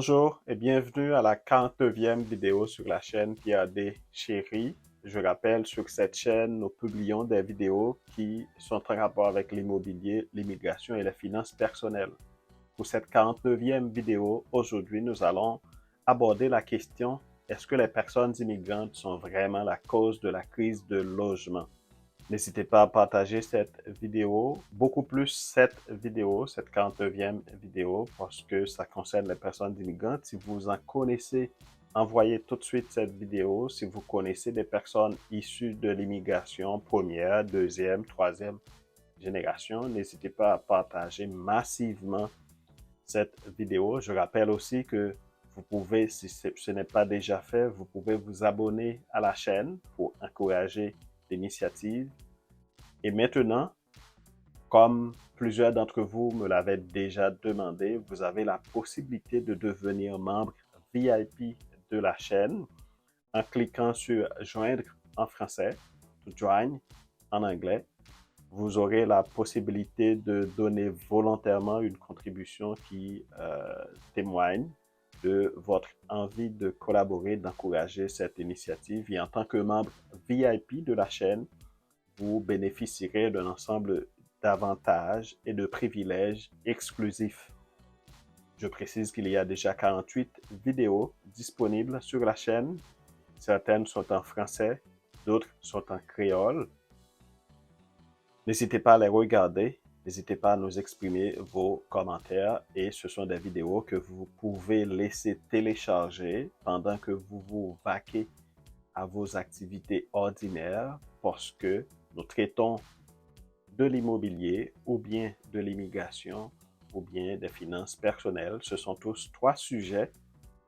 Bonjour et bienvenue à la 49e vidéo sur la chaîne PhD Chéri. Je rappelle, sur cette chaîne, nous publions des vidéos qui sont en rapport avec l'immobilier, l'immigration et les finances personnelles. Pour cette 49e vidéo, aujourd'hui, nous allons aborder la question: est-ce que les personnes immigrantes sont vraiment la cause de la crise de logement? N'hésitez pas à partager cette vidéo, beaucoup plus cette 49e vidéo, parce que ça concerne les personnes immigrantes. Si vous en connaissez, envoyez tout de suite cette vidéo. Si vous connaissez des personnes issues de l'immigration première, deuxième, troisième génération, n'hésitez pas à partager massivement cette vidéo. Je rappelle aussi que vous pouvez, si ce n'est pas déjà fait, vous pouvez vous abonner à la chaîne pour encourager l'initiative. Et maintenant, comme plusieurs d'entre vous me l'avaient déjà demandé, vous avez la possibilité de devenir membre VIP de la chaîne en cliquant sur Joindre en français, Join en anglais. Vous aurez la possibilité de donner volontairement une contribution qui témoigne de votre envie de collaborer, d'encourager cette initiative. Et en tant que membre VIP de la chaîne, vous bénéficierez d'un ensemble d'avantages et de privilèges exclusifs. Je précise qu'il y a déjà 48 vidéos disponibles sur la chaîne. Certaines sont en français, d'autres sont en créole. N'hésitez pas à les regarder, n'hésitez pas à nous exprimer vos commentaires, et ce sont des vidéos que vous pouvez laisser télécharger pendant que vous vous vaquez à vos activités ordinaires, parce que nous traitons de l'immobilier ou bien de l'immigration ou bien des finances personnelles. Ce sont tous trois sujets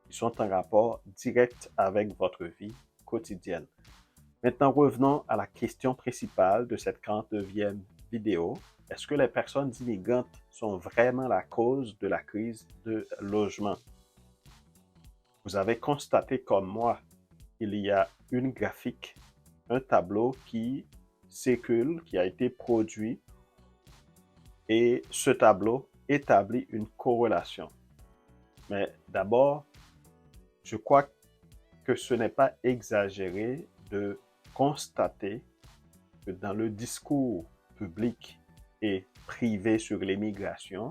qui sont en rapport direct avec votre vie quotidienne. Maintenant, revenons à la question principale de cette 49e vidéo. Est-ce que les personnes immigrantes sont vraiment la cause de la crise de logement? Vous avez constaté comme moi, il y a une graphique, un tableau qui circule, qui a été produit, et ce tableau établit une corrélation. Mais d'abord, je crois que ce n'est pas exagéré de constater que dans le discours public et privé sur l'immigration,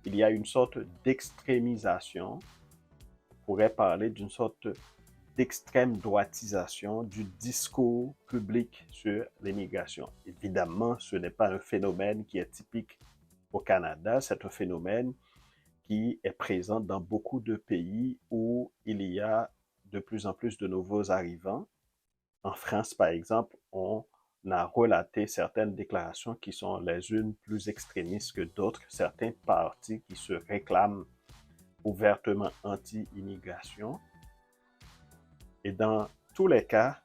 il y a une sorte d'extrémisation. On pourrait parler d'une sorte d'extrême droitisation du discours public sur l'immigration. Évidemment, ce n'est pas un phénomène qui est typique au Canada, c'est un phénomène qui est présent dans beaucoup de pays où il y a de plus en plus de nouveaux arrivants. En France, par exemple, on a relaté certaines déclarations qui sont les unes plus extrémistes que d'autres, certains partis qui se réclament ouvertement anti-immigration. Et dans tous les cas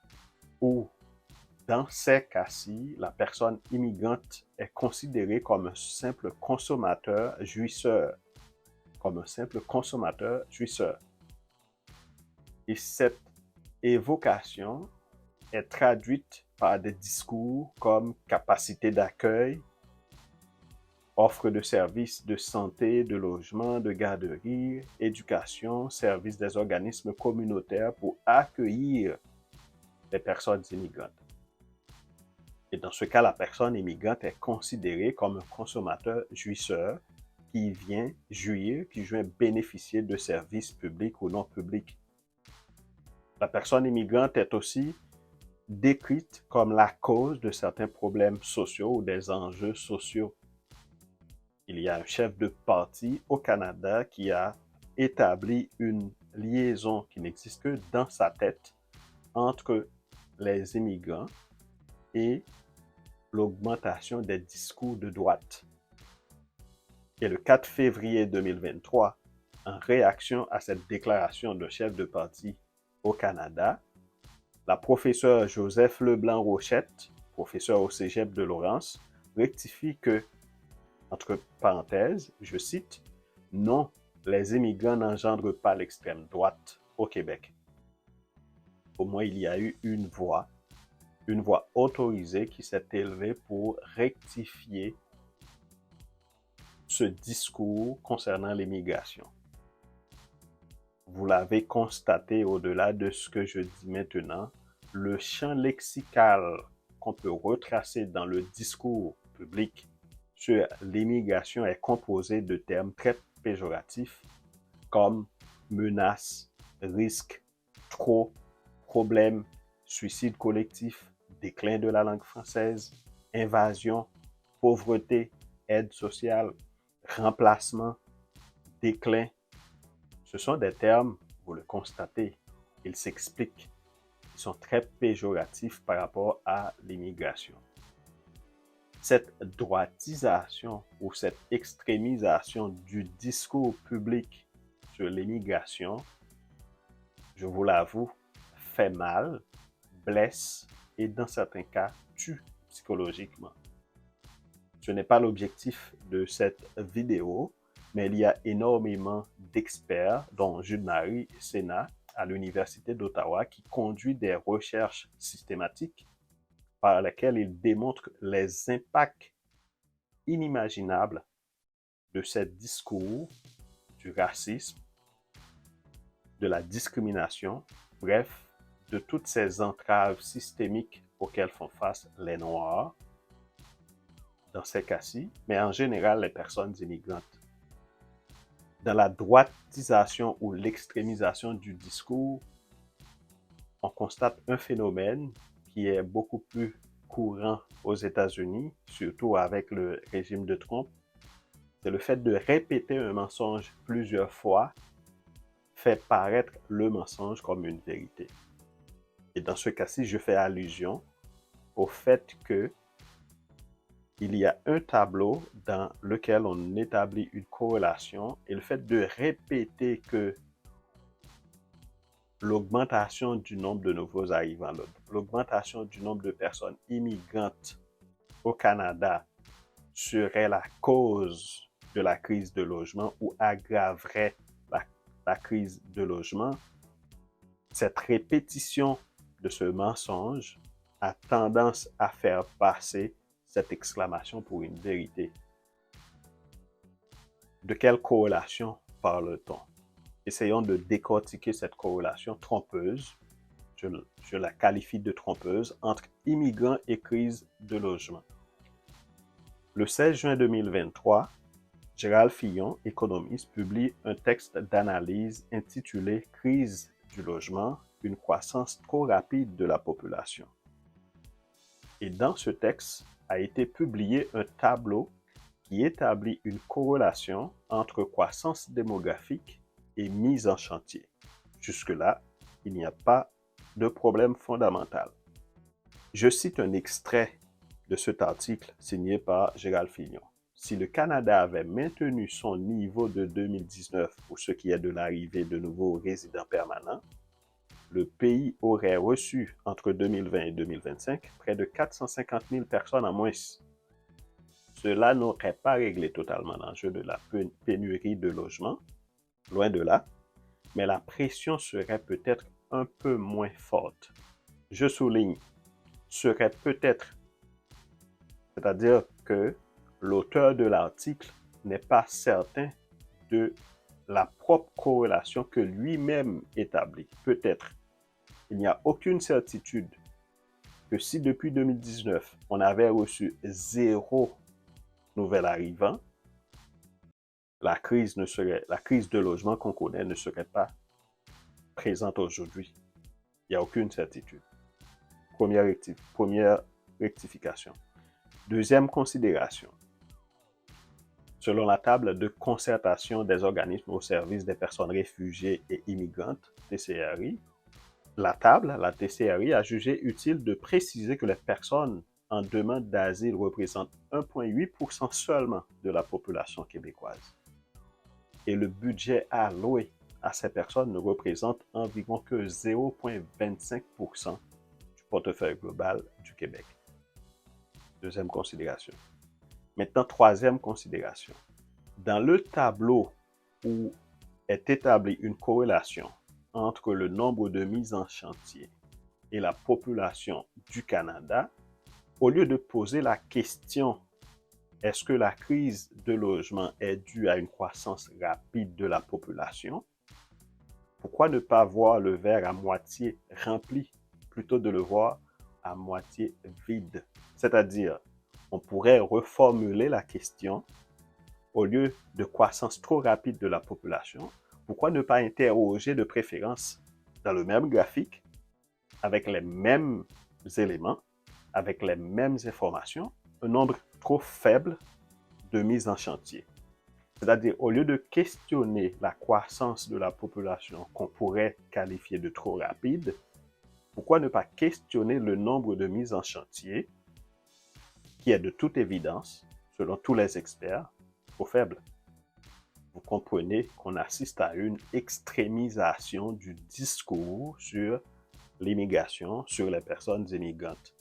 où, dans ces cas-ci, la personne immigrante est considérée comme un simple consommateur jouisseur, Et cette évocation est traduite par des discours comme capacité d'accueil, offre de services de santé, de logement, de garderie, éducation, services des organismes communautaires pour accueillir les personnes immigrantes. Et dans ce cas, la personne immigrante est considérée comme un consommateur jouisseur qui vient jouir, qui vient bénéficier de services publics ou non publics. La personne immigrante est aussi décrite comme la cause de certains problèmes sociaux ou des enjeux sociaux. Il y a un chef de parti au Canada qui a établi une liaison qui n'existe que dans sa tête entre les immigrants et l'augmentation des discours de droite. Et le 4 février 2023, en réaction à cette déclaration d'un chef de parti au Canada, la professeure Joseph Leblanc-Rochette, professeure au Cégep de Laurence, rectifie que, entre parenthèses, je cite, « Non, les immigrants n'engendrent pas l'extrême droite au Québec. » Au moins, il y a eu une voix autorisée qui s'est élevée pour rectifier ce discours concernant l'immigration. Vous l'avez constaté au-delà de ce que je dis maintenant, le champ lexical qu'on peut retracer dans le discours public sur l'immigration est composé de termes très péjoratifs comme menace, risque, trop, problème, suicide collectif, déclin de la langue française, invasion, pauvreté, aide sociale, remplacement, déclin. Ce sont des termes, vous le constatez, ils s'expliquent. Ils sont très péjoratifs par rapport à l'immigration. Cette droitisation ou cette extrémisation du discours public sur l'immigration, je vous l'avoue, fait mal, blesse et dans certains cas tue psychologiquement. Ce n'est pas l'objectif de cette vidéo, mais il y a énormément d'experts, dont Jude Marie Sénat à l'Université d'Ottawa, qui conduit des recherches systématiques par lesquelles il démontre les impacts inimaginables de ces discours, du racisme, de la discrimination, bref, de toutes ces entraves systémiques auxquelles font face les Noirs, dans ces cas-ci, mais en général les personnes immigrantes. Dans la droitisation ou l'extrémisation du discours, on constate un phénomène qui est beaucoup plus courant aux États-Unis, surtout avec le régime de Trump. C'est le fait de répéter un mensonge plusieurs fois fait paraître le mensonge comme une vérité. Et dans ce cas-ci, je fais allusion au fait que il y a un tableau dans lequel on établit une corrélation et le fait de répéter que l'augmentation du nombre de nouveaux arrivants, l'augmentation du nombre de personnes immigrantes au Canada serait la cause de la crise de logement ou aggraverait la crise de logement, cette répétition de ce mensonge a tendance à faire passer cette exclamation pour une vérité. De quelle corrélation parle-t-on? Essayons de décortiquer cette corrélation trompeuse, je la qualifie de trompeuse, entre immigrants et crise de logement. Le 16 juin 2023, Gérald Fillon, économiste, publie un texte d'analyse intitulé « Crise du logement, une croissance trop rapide de la population ». Et dans ce texte a été publié un tableau qui établit une corrélation entre croissance démographique et mise en chantier. Jusque-là, il n'y a pas de problème fondamental. Je cite un extrait de cet article signé par Gérald Fillon. Si le Canada avait maintenu son niveau de 2019 pour ce qui est de l'arrivée de nouveaux résidents permanents, le pays aurait reçu entre 2020 et 2025 près de 450 000 personnes en moins. Cela n'aurait pas réglé totalement l'enjeu de la pénurie de logements, loin de là, mais la pression serait peut-être un peu moins forte. Je souligne, serait peut-être, c'est-à-dire que l'auteur de l'article n'est pas certain de la propre corrélation que lui-même établit. Peut-être. Il n'y a aucune certitude que si depuis 2019, on avait reçu 0 nouvel arrivant, la crise de logement qu'on connaît ne serait pas présente aujourd'hui. Il n'y a aucune certitude. Première rectification. Deuxième considération. Selon la table de concertation des organismes au service des personnes réfugiées et immigrantes, TCRI, la TCRI, a jugé utile de préciser que les personnes en demande d'asile représentent 1,8% seulement de la population québécoise. Et le budget alloué à ces personnes ne représente environ que 0,25% du portefeuille global du Québec. Deuxième considération. Maintenant, troisième considération. Dans le tableau où est établie une corrélation entre le nombre de mises en chantier et la population du Canada, au lieu de poser la question « Est-ce que la crise de logement est due à une croissance rapide de la population ?» Pourquoi ne pas voir le verre à moitié rempli plutôt de le voir à moitié vide? C'est-à-dire, on pourrait reformuler la question: au lieu de croissance trop rapide de la population, pourquoi ne pas interroger de préférence dans le même graphique, avec les mêmes éléments, avec les mêmes informations, un nombre trop faible de mises en chantier? C'est-à-dire, au lieu de questionner la croissance de la population qu'on pourrait qualifier de trop rapide, pourquoi ne pas questionner le nombre de mises en chantier qui est de toute évidence, selon tous les experts, trop faible? Vous comprenez qu'on assiste à une extrémisation du discours sur l'immigration, sur les personnes immigrantes.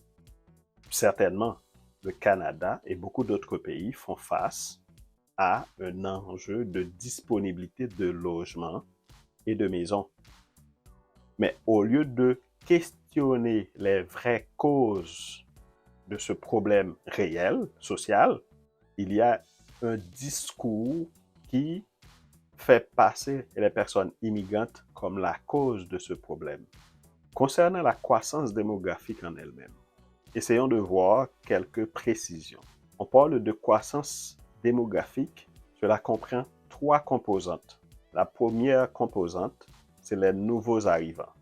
Certainement, le Canada et beaucoup d'autres pays font face à un enjeu de disponibilité de logements et de maisons. Mais au lieu de questionner les vraies causes de ce problème réel, social, il y a un discours qui fait passer les personnes immigrantes comme la cause de ce problème. Concernant la croissance démographique en elle-même, essayons de voir quelques précisions. On parle de croissance démographique, cela comprend 3 composantes. La première composante, c'est les nouveaux arrivants.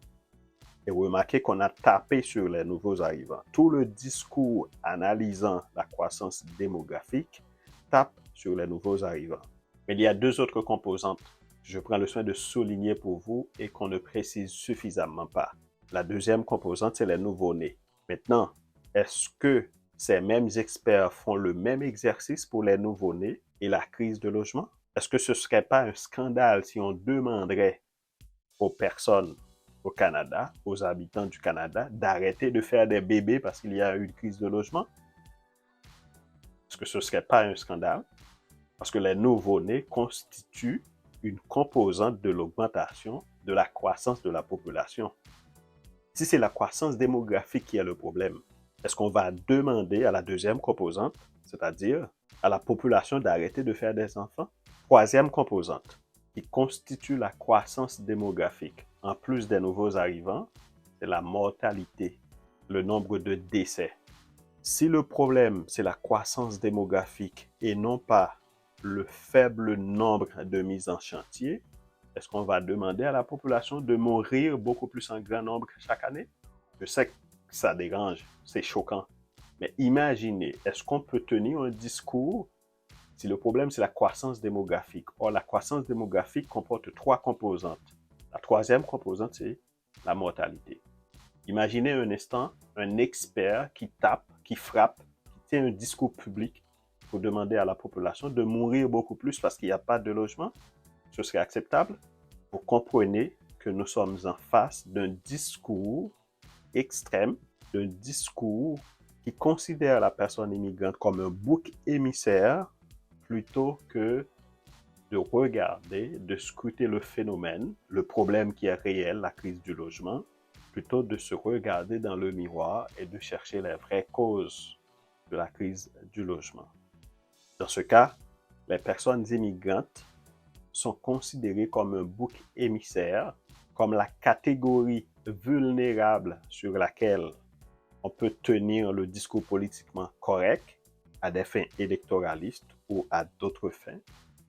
Et remarquez qu'on a tapé sur les nouveaux arrivants. Tout le discours analysant la croissance démographique tape sur les nouveaux arrivants. Mais il y a 2 autres composantes que je prends le soin de souligner pour vous et qu'on ne précise suffisamment pas. La deuxième composante, c'est les nouveaux-nés. Maintenant, est-ce que ces mêmes experts font le même exercice pour les nouveaux-nés et la crise de logement? Est-ce que ce ne serait pas un scandale si on demanderait aux personnes au Canada, aux habitants du Canada, d'arrêter de faire des bébés parce qu'il y a une crise de logement? Est-ce que ce ne serait pas un scandale? Parce que les nouveau-nés constituent une composante de l'augmentation de la croissance de la population. Si c'est la croissance démographique qui est le problème, est-ce qu'on va demander à la deuxième composante, c'est-à-dire à la population, d'arrêter de faire des enfants? Troisième composante qui constitue la croissance démographique, en plus des nouveaux arrivants, c'est la mortalité, le nombre de décès. Si le problème, c'est la croissance démographique et non pas le faible nombre de mises en chantier, est-ce qu'on va demander à la population de mourir beaucoup plus en grand nombre chaque année? Je sais que ça dérange, c'est choquant. Mais imaginez, est-ce qu'on peut tenir un discours si le problème c'est la croissance démographique? Or, la croissance démographique comporte 3 composantes. La troisième composante, c'est la mortalité. Imaginez un instant un expert qui tape, qui frappe, qui tient un discours public pour demander à la population de mourir beaucoup plus parce qu'il n'y a pas de logement. Ce serait acceptable? Vous comprenez que nous sommes en face d'un discours extrême, d'un discours qui considère la personne immigrante comme un bouc émissaire plutôt que de regarder, de scruter le phénomène, le problème qui est réel, la crise du logement, plutôt de se regarder dans le miroir et de chercher les vraies causes de la crise du logement. Dans ce cas, les personnes immigrantes sont considérées comme un bouc émissaire, comme la catégorie vulnérable sur laquelle on peut tenir le discours politiquement correct à des fins électoralistes ou à d'autres fins,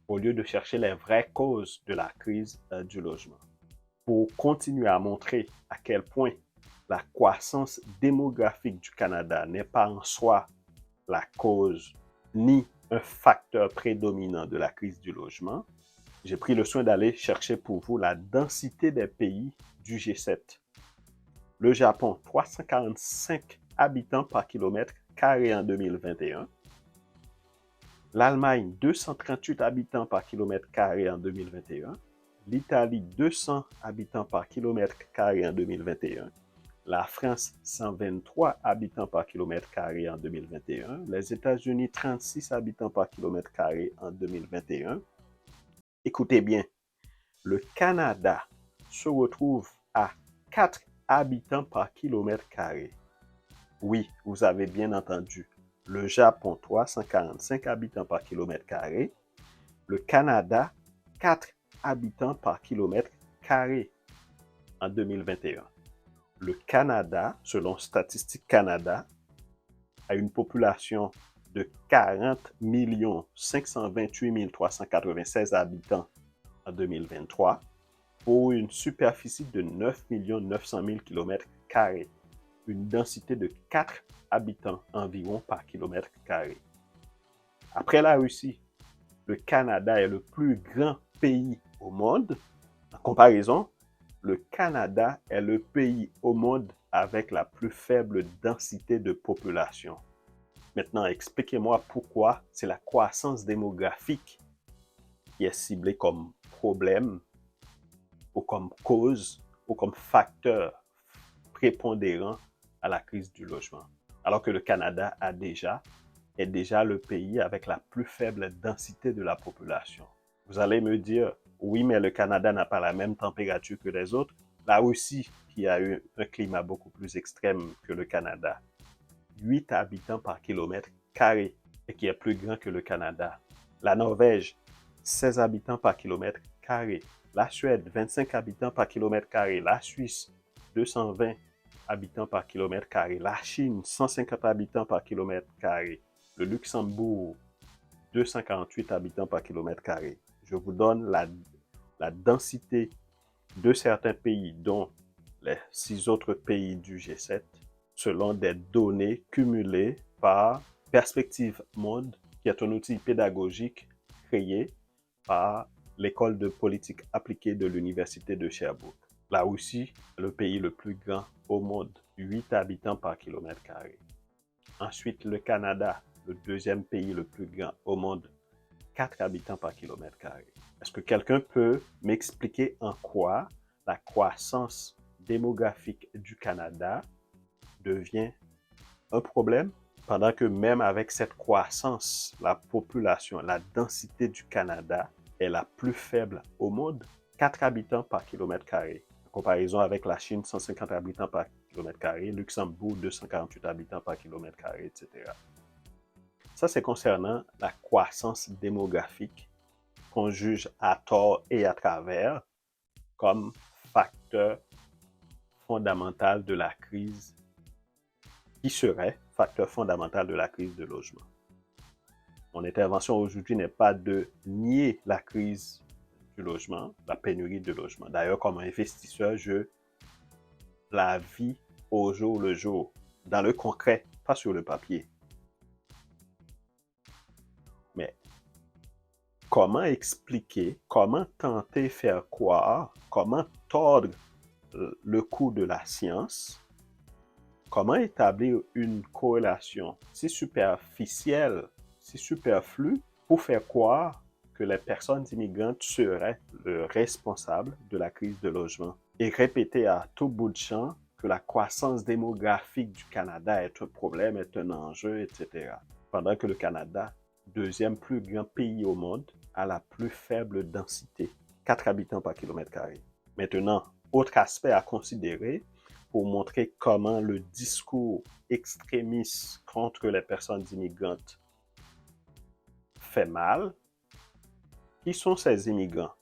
au lieu de chercher les vraies causes de la crise du logement. Pour continuer à montrer à quel point la croissance démographique du Canada n'est pas en soi la cause ni un facteur prédominant de la crise du logement, j'ai pris le soin d'aller chercher pour vous la densité des pays du G7. Le Japon, 345 habitants par kilomètre carré en 2021. L'Allemagne, 238 habitants par kilomètre carré en 2021. L'Italie, 200 habitants par kilomètre carré en 2021. La France, 123 habitants par kilomètre carré en 2021. Les États-Unis, 36 habitants par kilomètre carré en 2021. Écoutez bien, le Canada se retrouve à 4 habitants par kilomètre carré. Oui, vous avez bien entendu. Le Japon, 345 habitants par kilomètre carré. Le Canada, 4 habitants par kilomètre carré. en 2021. Le Canada, selon Statistique Canada, a une population de 40 528 396 habitants en 2023 pour une superficie de 9 900 000 km², une densité de 4 habitants environ par kilomètre carré. Après la Russie, le Canada est le plus grand pays au monde. En comparaison, le Canada est le pays au monde avec la plus faible densité de population. Maintenant, expliquez-moi pourquoi c'est la croissance démographique qui est ciblée comme problème ou comme cause ou comme facteur prépondérant à la crise du logement, alors que le Canada est déjà le pays avec la plus faible densité de la population. Vous allez me dire, oui, mais le Canada n'a pas la même température que les autres. La Russie, qui a eu un climat beaucoup plus extrême que le Canada, 8 habitants par kilomètre carré et qui est plus grand que le Canada. La Norvège, 16 habitants par kilomètre carré. La Suède, 25 habitants par kilomètre carré. La Suisse, 220 habitants par kilomètre carré. La Chine, 150 habitants par kilomètre carré. Le Luxembourg, 248 habitants par kilomètre carré. Je vous donne la densité de certains pays, dont les 6 autres pays du G7, selon des données cumulées par Perspective Monde, qui est un outil pédagogique créé par l'École de politique appliquée de l'Université de Sherbrooke. La Russie, le pays le plus grand au monde, 8 habitants par kilomètre carré. Ensuite, le Canada, le deuxième pays le plus grand au monde, 4 habitants par kilomètre carré. Est-ce que quelqu'un peut m'expliquer en quoi la croissance démographique du Canada devient un problème, pendant que même avec cette croissance, la population, la densité du Canada est la plus faible au monde, 4 habitants par kilomètre carré. En comparaison avec la Chine, 150 habitants par kilomètre carré, Luxembourg, 248 habitants par kilomètre carré, etc. Ça, c'est concernant la croissance démographique qu'on juge à tort et à travers comme facteur fondamental de la crise, qui serait facteur fondamental de la crise de logement. Mon intervention aujourd'hui n'est pas de nier la crise du logement, la pénurie de logement. D'ailleurs, comme investisseur, je la vis au jour le jour, dans le concret, pas sur le papier. Mais comment expliquer, comment tenter faire croire, comment tordre le cou de la science, comment établir une corrélation si superficielle, si superflue, pour faire croire que les personnes immigrantes seraient le responsable de la crise de logement et répéter à tout bout de champ que la croissance démographique du Canada est un problème, est un enjeu, etc. Pendant que le Canada, deuxième plus grand pays au monde, a la plus faible densité, 4 habitants par kilomètre carré. Maintenant, autre aspect à considérer pour montrer comment le discours extrémiste contre les personnes immigrantes fait mal. Qui sont ces immigrants?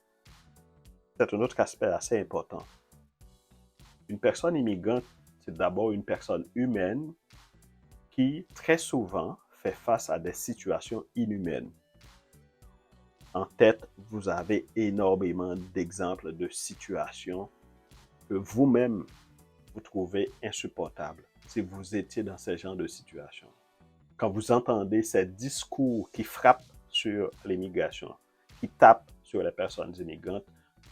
C'est un autre aspect assez important. Une personne immigrante, c'est d'abord une personne humaine qui, très souvent, fait face à des situations inhumaines. En tête, vous avez énormément d'exemples de situations que vous-même vous trouvez insupportables si vous étiez dans ce genre de situation. Quand vous entendez ces discours qui frappent sur l'immigration, qui tapent sur les personnes immigrantes,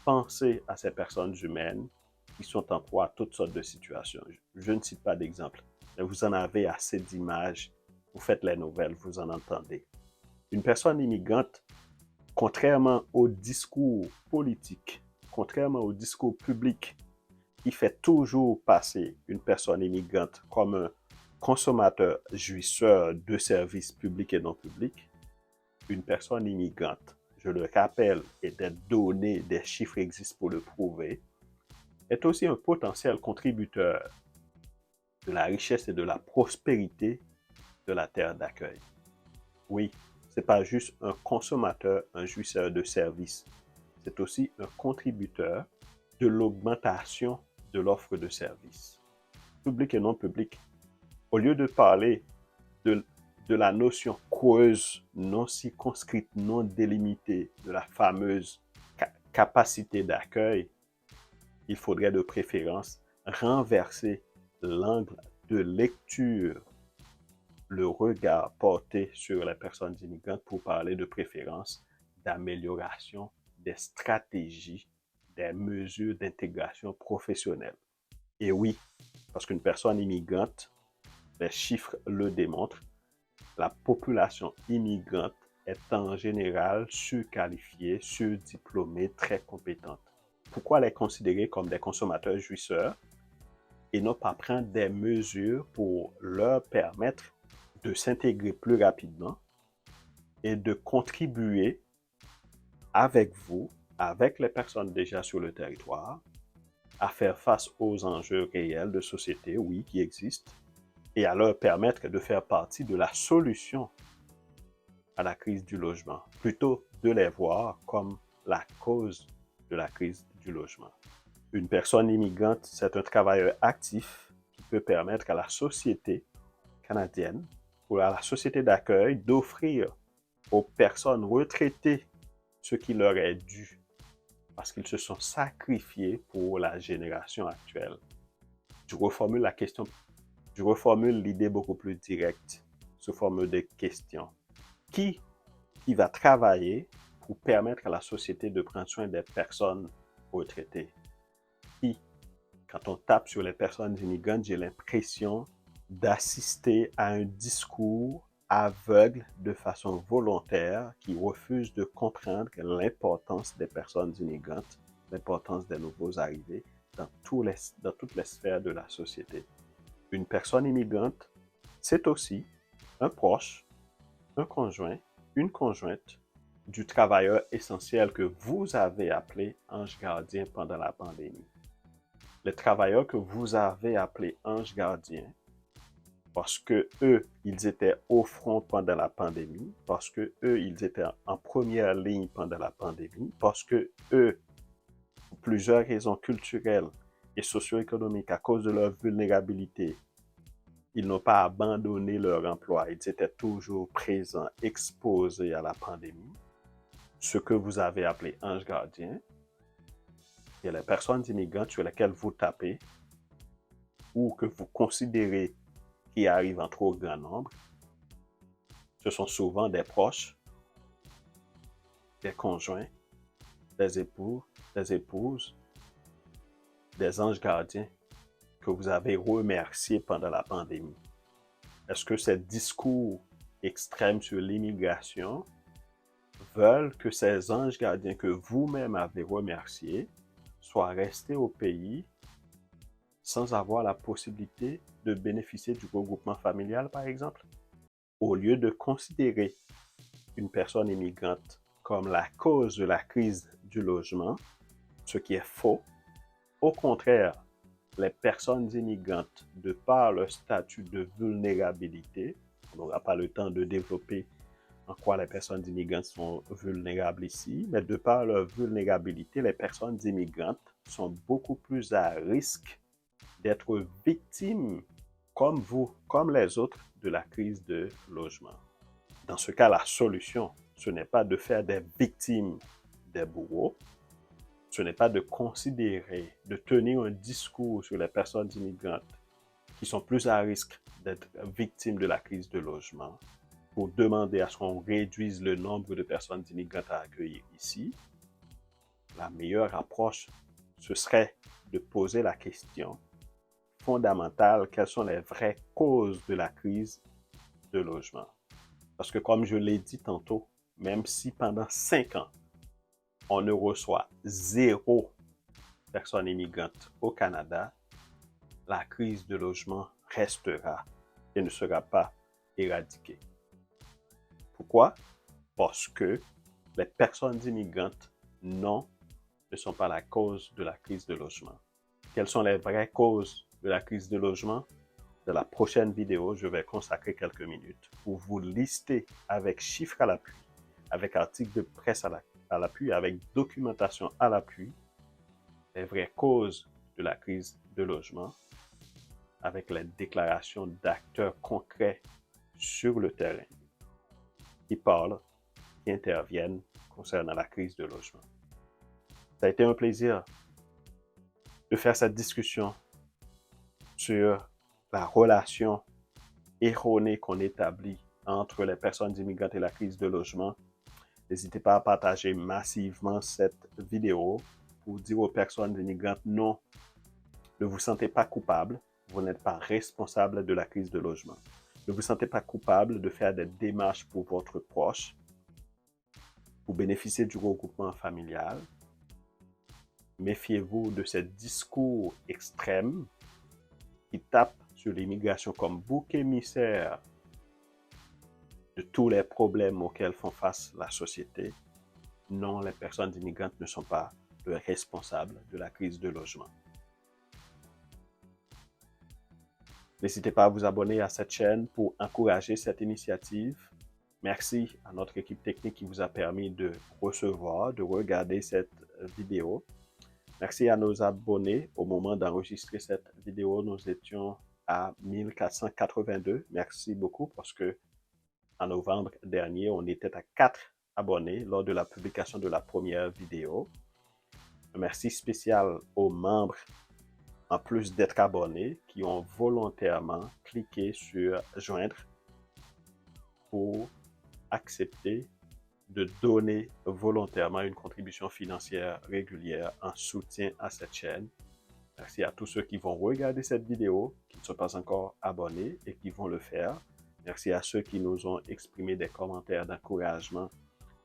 pensez à ces personnes humaines qui sont en proie à toutes sortes de situations. Je ne cite pas d'exemple, mais vous en avez assez d'images. Vous faites les nouvelles, vous en entendez. Une personne immigrante, contrairement au discours politique, contrairement au discours public, qui fait toujours passer une personne immigrante comme un consommateur jouisseur de services publics et non publics, une personne immigrante, je le rappelle, et des données, des chiffres existent pour le prouver, est aussi un potentiel contributeur de la richesse et de la prospérité de la terre d'accueil. Oui, ce n'est pas juste un consommateur, un jouisseur de services, c'est aussi un contributeur de l'augmentation de l'offre de service, public et non public. Au lieu de parler de, de la notion creuse, non circonscrite, non délimitée, de la fameuse capacité d'accueil, il faudrait de préférence renverser l'angle de lecture, le regard porté sur les personnes immigrantes pour parler de préférence d'amélioration des stratégies, des mesures d'intégration professionnelle. Et oui, parce qu'une personne immigrante, les chiffres le démontrent, la population immigrante est en général surqualifiée, surdiplômée, très compétente. Pourquoi les considérer comme des consommateurs jouisseurs et non pas prendre des mesures pour leur permettre de s'intégrer plus rapidement et de contribuer avec vous, avec les personnes déjà sur le territoire, à faire face aux enjeux réels de société, oui, qui existent, et à leur permettre de faire partie de la solution à la crise du logement, plutôt de les voir comme la cause de la crise du logement. Une personne immigrante, c'est un travailleur actif qui peut permettre à la société canadienne ou à la société d'accueil d'offrir aux personnes retraitées ce qui leur est dû parce qu'ils se sont sacrifiés pour la génération actuelle. Je reformule la question, je reformule l'idée beaucoup plus directe sous forme de questions. Qui va travailler pour permettre à la société de prendre soin des personnes retraitées? Qui? Quand on tape sur les personnes immigrantes, j'ai l'impression d'assister à un discours aveugle de façon volontaire qui refuse de comprendre l'importance des personnes immigrantes, l'importance des nouveaux arrivés dans toutes les sphères de la société. Une personne immigrante, c'est aussi un proche, un conjoint, une conjointe du travailleur essentiel que vous avez appelé ange gardien pendant la pandémie. Les travailleurs que vous avez appelés anges gardiens, parce que eux, ils étaient au front pendant la pandémie, parce que eux, ils étaient en première ligne pendant la pandémie, parce que eux, pour plusieurs raisons culturelles et socio-économiques, à cause de leur vulnérabilité, ils n'ont pas abandonné leur emploi, ils étaient toujours présents, exposés à la pandémie. Ce que vous avez appelé anges gardiens, il y a les personnes immigrantes sur lesquelles vous tapez ou que vous considérez qui arrivent en trop grand nombre. Ce sont souvent des proches, des conjoints, des époux, des épouses, des anges gardiens que vous avez remerciés pendant la pandémie. Est-ce que ces discours extrêmes sur l'immigration veulent que ces anges gardiens que vous-même avez remerciés soient restés au pays sans avoir la possibilité de bénéficier du regroupement familial, par exemple? Au lieu de considérer une personne immigrante comme la cause de la crise du logement, ce qui est faux, au contraire, les personnes immigrantes, de par leur statut de vulnérabilité, on n'aura pas le temps de développer en quoi les personnes immigrantes sont vulnérables ici, mais de par leur vulnérabilité, les personnes immigrantes sont beaucoup plus à risque d'être victimes, comme vous, comme les autres, de la crise de logement. Dans ce cas, la solution, ce n'est pas de faire des victimes des bourreaux, ce n'est pas de considérer, de tenir un discours sur les personnes immigrantes qui sont plus à risque d'être victimes de la crise de logement pour demander à ce qu'on réduise le nombre de personnes immigrantes à accueillir ici. La meilleure approche, ce serait de poser la question fondamentale, quelles sont les vraies causes de la crise de logement? Parce que comme je l'ai dit tantôt, même si pendant 5 ans, on ne reçoit 0 personne immigrante au Canada, la crise de logement restera et ne sera pas éradiquée. Pourquoi? Parce que les personnes immigrantes, non, ne sont pas la cause de la crise de logement. Quelles sont les vraies causes de la crise de logement? Dans la prochaine vidéo, je vais consacrer quelques minutes pour vous lister avec chiffres à l'appui, avec articles de presse à l'appui, avec documentation à l'appui, les vraies causes de la crise de logement avec les déclarations d'acteurs concrets sur le terrain qui parlent, qui interviennent concernant la crise de logement. Ça a été un plaisir de faire cette discussion sur la relation erronée qu'on établit entre les personnes immigrantes et la crise de logement. N'hésitez pas à partager massivement cette vidéo pour dire aux personnes immigrantes non, ne vous sentez pas coupable, vous n'êtes pas responsable de la crise de logement. Ne vous sentez pas coupable de faire des démarches pour votre proche, pour bénéficier du regroupement familial. Méfiez-vous de ces discours extrêmes qui tapent sur l'immigration comme bouc émissaire de tous les problèmes auxquels font face la société. Non, les personnes immigrantes ne sont pas les responsables de la crise de logement. N'hésitez pas à vous abonner à cette chaîne pour encourager cette initiative. Merci à notre équipe technique qui vous a permis de recevoir, de regarder cette vidéo. Merci à nos abonnés. Au moment d'enregistrer cette vidéo, nous étions à 1482. Merci beaucoup parce que en novembre dernier, on était à 4 abonnés lors de la publication de la première vidéo. Un merci spécial aux membres, en plus d'être abonnés, qui ont volontairement cliqué sur « Joindre » pour accepter de donner volontairement une contribution financière régulière en soutien à cette chaîne. Merci à tous ceux qui vont regarder cette vidéo, qui ne sont pas encore abonnés et qui vont le faire. Merci à ceux qui nous ont exprimé des commentaires d'encouragement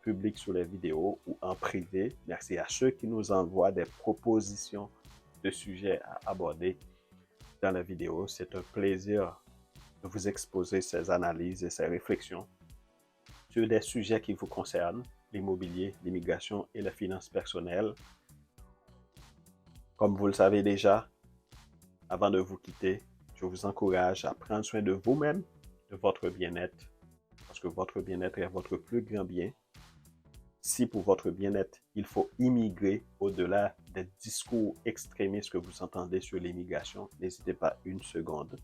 publics sur les vidéos ou en privé. Merci à ceux qui nous envoient des propositions de sujets à aborder dans la vidéo. C'est un plaisir de vous exposer ces analyses et ces réflexions sur des sujets qui vous concernent, l'immobilier, l'immigration et les finances personnelles. Comme vous le savez déjà, avant de vous quitter, je vous encourage à prendre soin de vous-même, de votre bien-être, parce que votre bien-être est votre plus grand bien. Si pour votre bien-être, il faut immigrer au-delà des discours extrémistes que vous entendez sur l'immigration, n'hésitez pas une seconde.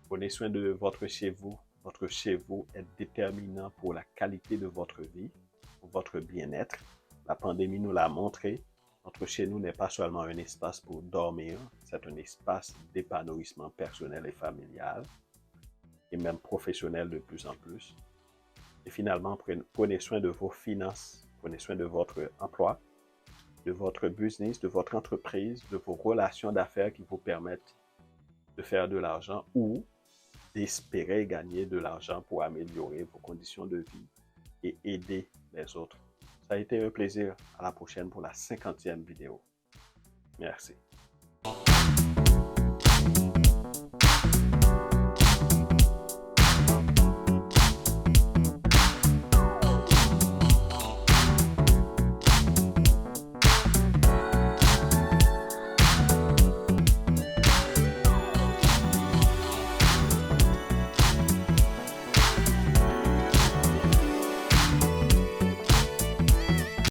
Prenez soin de votre chez-vous. Votre chez-vous est déterminant pour la qualité de votre vie, pour votre bien-être. La pandémie nous l'a montré. Notre chez-nous n'est pas seulement un espace pour dormir, c'est un espace d'épanouissement personnel et familial, et même professionnel de plus en plus. Et finalement, prenez soin de vos finances, prenez soin de votre emploi, de votre business, de votre entreprise, de vos relations d'affaires qui vous permettent de faire de l'argent ou d'espérer gagner de l'argent pour améliorer vos conditions de vie et aider les autres. Ça a été un plaisir. À la prochaine pour la 50e vidéo. Merci.